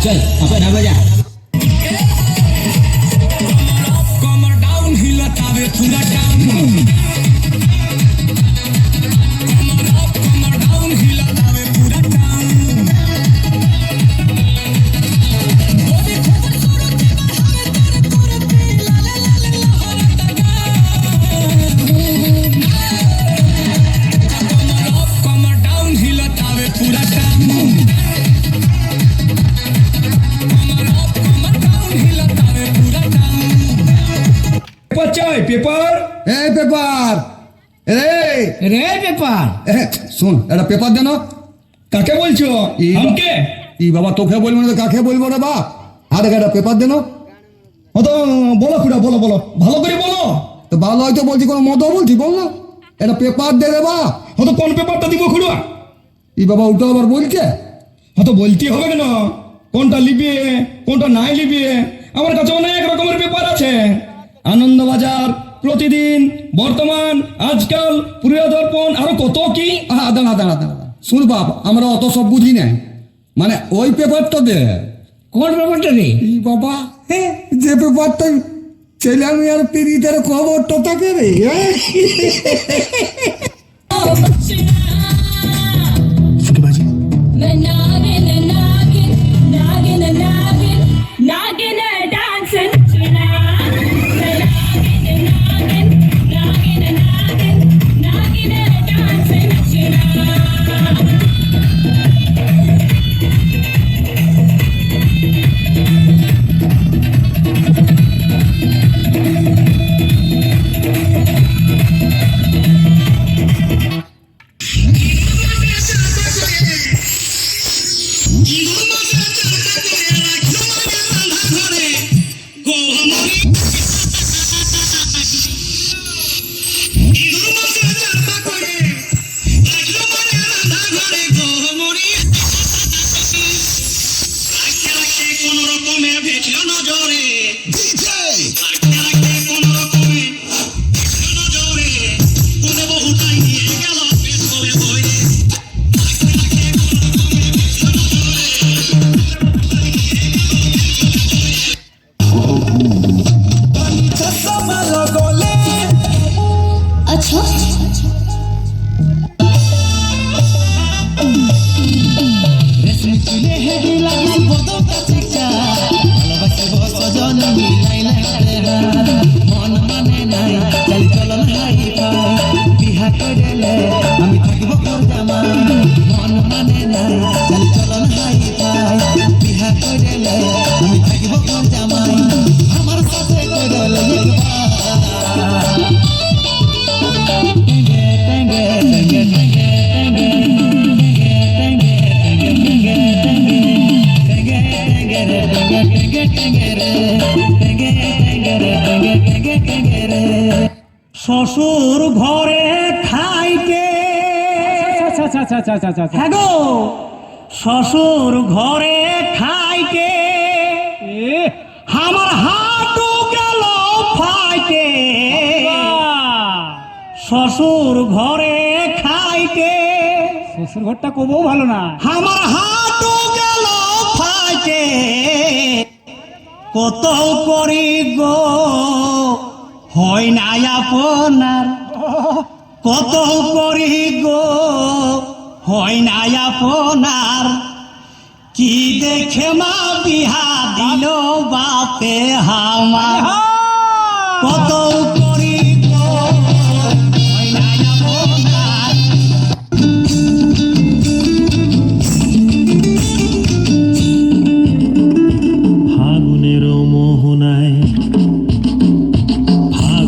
चल अपन अब जा कमर डाउन हिलतावे पूरा टाउन कमर डाउन हिलतावे पूरा टाउन बॉडी खबर करते हमें करते लाले लाले लहर कमर डाउन हिलतावे पूरा टाउन পেপার এই পেপার রে পেপার শুন এটা পেপার দেন কাকে বলছো আমাকে ই বাবা তোকে বলবো না কাকে বলবো রে বা আর একটা পেপার দেন ও তো বলো খুড়া বলো বলো ভালো করে বলো তো ভালো হয়তো বলছি কোনো মতো বলছি বল না এটা পেপার দে রে বা ও তো কোন পেপারটা দিব খুড়া ই বাবা ওটা আবার বলছে ও তো বলতে হবে কেন কোনটা লিবে কোনটা নাই লিবে আমার কাছে অনেক রকমের পেপার আছে আনন্দবাজার প্রতিদিন বর্তমান আজকাল পুরিয়া দর্পণ আরো কত কি দাঁড়া দাঁড়া দাঁড়া শুন বাপ আমরা অত সব বুঝি না মানে ওই পেপারটা দে কোন পেপারটা রে বাবা যে পেপারটা ছেলে আমি আর পিড়িতের খবরটা থাকে রে শ্বশুর ঘরে খাইতে হ্যাঁ গো শ্বশুর ঘরে খাইতে আমার হাঁটু গেল ফাইতে শ্বশুর ঘরে খাইতে শ্বশুর ঘরটা কবও ভালো না আমার হাঁটু গেল ফাইতে কত করি গো হয় না আপনার কত করি গো হয় না আপনার কি দেখে মা বিহা দিল বাপে হামার কত করি গো হয় না আপনার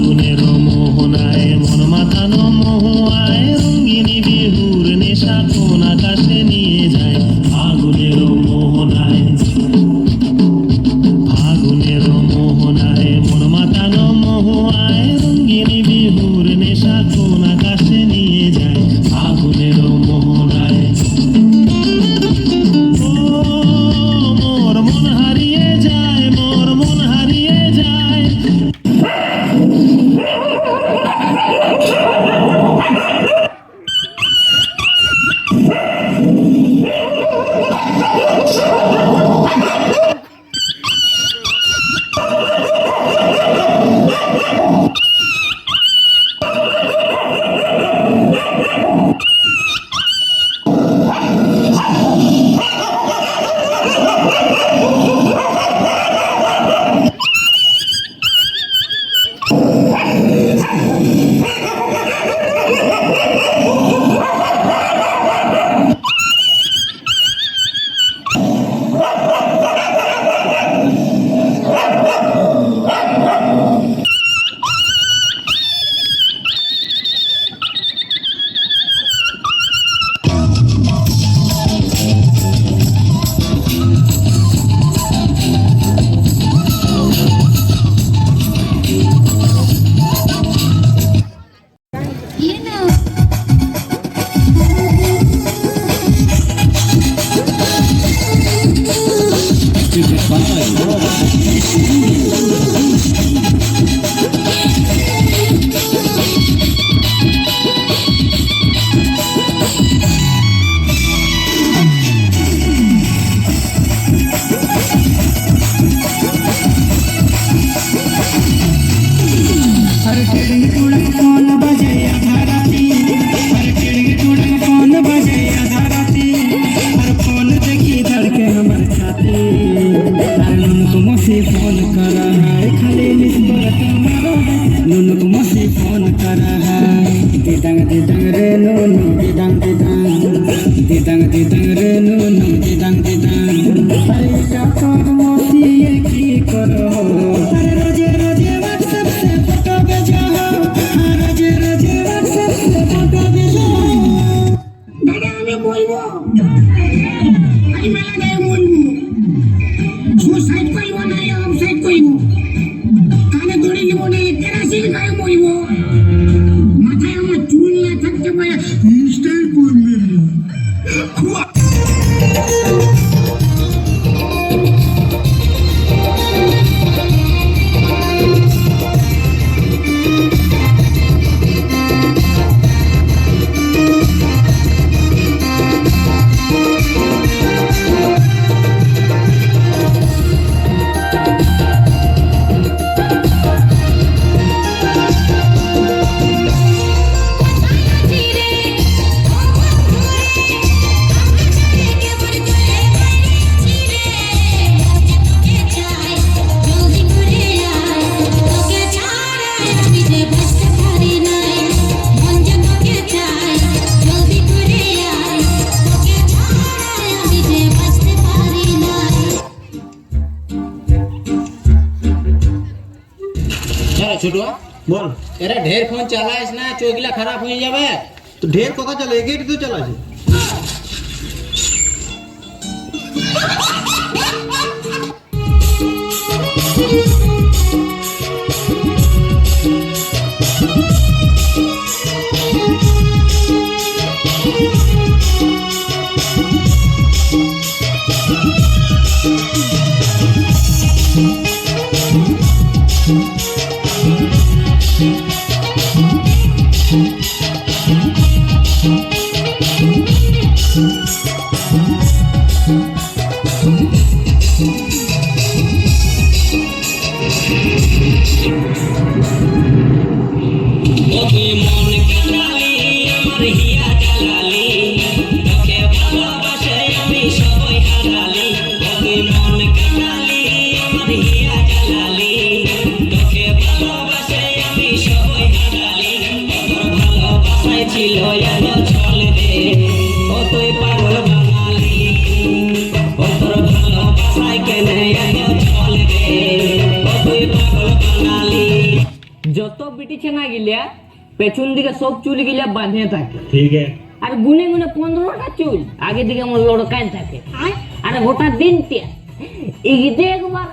ফাগুনের মোহনায় মন মাতানো মোহায় রঙিনী বিহুর নেশা কোন আকাশে নিয়ে যায় ফাগুনের মোহনায় মন মাতানো মোহায় You know. अरे टेढ़ी टूड़क कौन बजे आधा राती, अरे टेढ़ी टूड़क कौन बजे आधा राती, अरे फोन देखी धड़के हमर छाती, अरे नुनुक मसी फोन करा है, खाली मिस करत मारो है, नुनुक मसी फोन करा है, दिदंग दिदंग रे नुनु दिदंग दिदंग, दिदंग रे नुनु दिदंग दिदंग, अरे काकर मसी ये की करो, अरे रोजे रोजे व्हाट्सएप से फोटो भेजो, हाँ रोजे रोजे व्हाट्सएप से फोटो भेजो। দাদা আমি বলবো আমি মেলা গায়ে বলবো সুসাইড করব না অফসাইড করব কানে দড়ি নিব না কেরাসিন গায়ে বলব মাথায় আমার চুল না থাকতে পারে স্টাইল করবে ছোট বল এরা ঢের ফোন চালাইস না চোখগুলা খারাপ হয়ে যাবে তো ঢের কথা চলে এগেই তো চালাছে যত বিটি ছেনা গিলা পেছন দিকে সব চুল গিলা বাঁধে থাকে ঠিক আছে আর গুনে গুনে 15টা চুল আগে দিকে আমার লড়কায় থাকে আর গোটা দিনটা ইগিতে একবার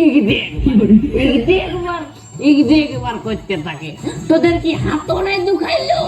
ইগিতে একবার ইগিতে একবার ইগিতে একবার করতে থাকে তোদের কি হাতনে দুখাইলো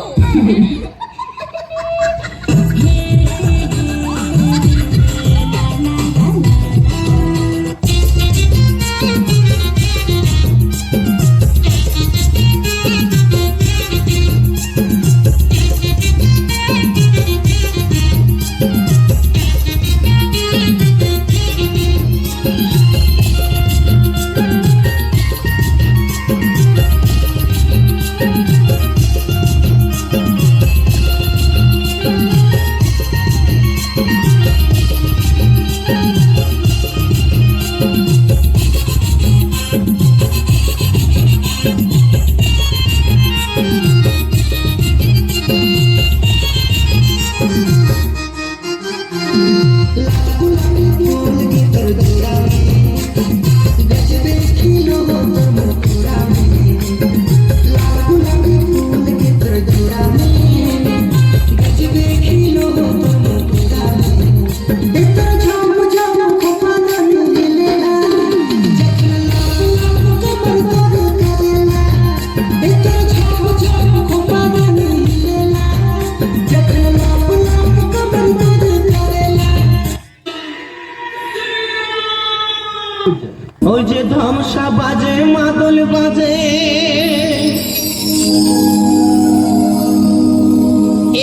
ওই যে ধামসা বাজে মাদল বাজে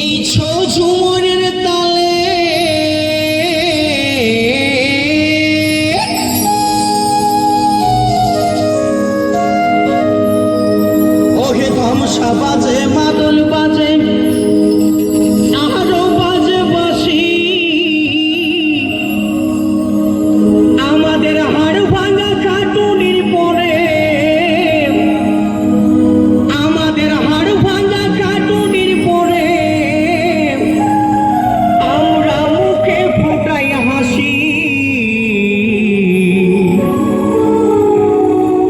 এই ছৌ ঝুমরের তালে ওহে ধামসা বাজে মাদল বাজে আরো বাজে বাঁশি আমাদের হাড় ভাঙা কাটুনির পরে আমাদের হাড় ভাঙা কাটুনির পরে আমরা মুখে ফুটাই হাসি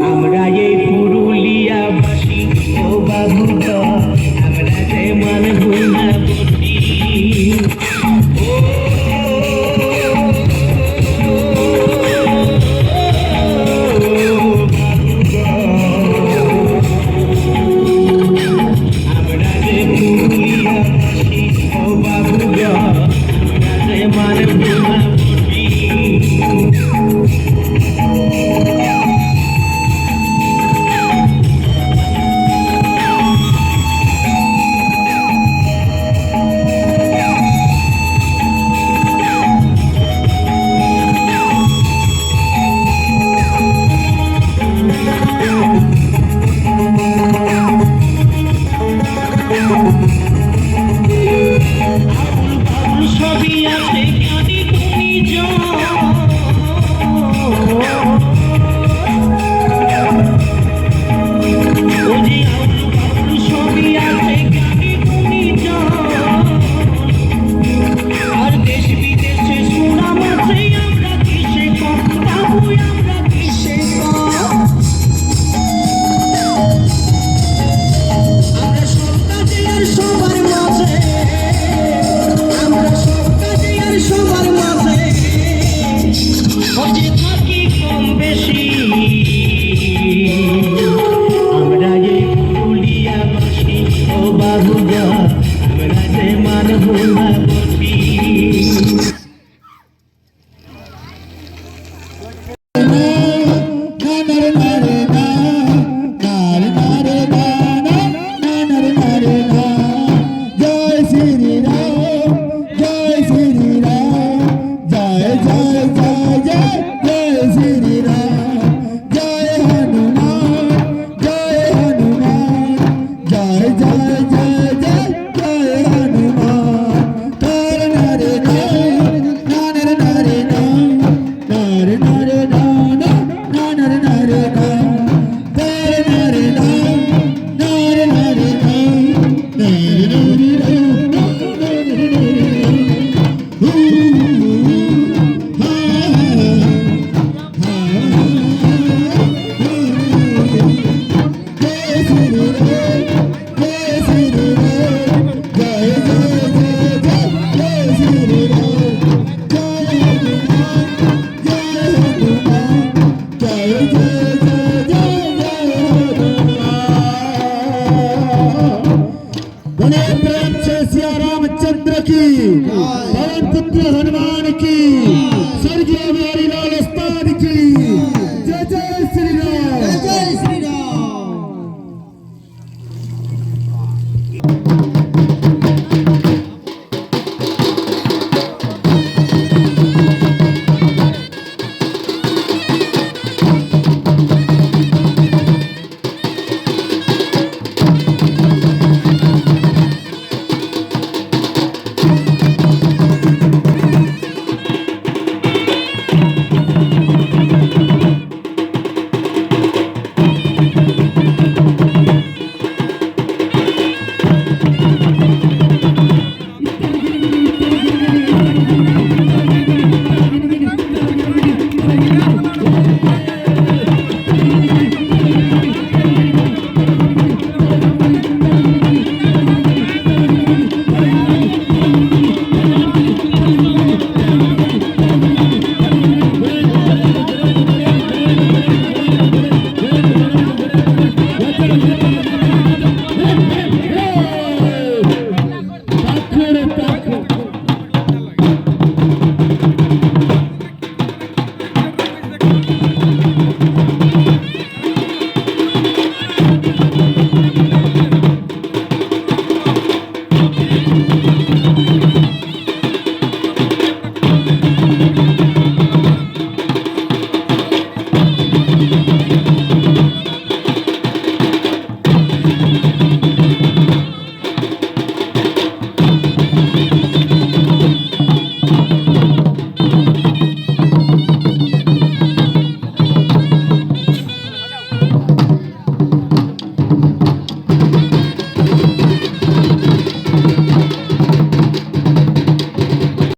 আমরা এই পুরুলিয়াবাসী ও বাবু গো, আমরা যে মানব না বটি আমরা যে পুরুলিয়াবাসী ও বাবু গো, আমরা যে মানব না বটি ছবি আছে কানি তুমি ছবি আছে কানি তুমি আর দেশ বিদেশে সুনাম আছে আমরা কিসে কম বাবু আমরা কিসে কম আমরা সব কাজে আর সবার মাঝে আমরা সব কাজে আর সবার মাঝে খোঁজে থাকি কম বেশি আমরা এই পুরুলিয়াবাসী ও বাবু গো, আমরা যে মানব না বটি জয় শ্রী রাম জয় শ্রী রাম জয় জয় জয় জয় জয় শ্রী রাম জয় হনুমান জয় হনুমান জয় জয় জয় জয় জয় হনুমান তার নারে নারে নারে নারে নারে নারে রে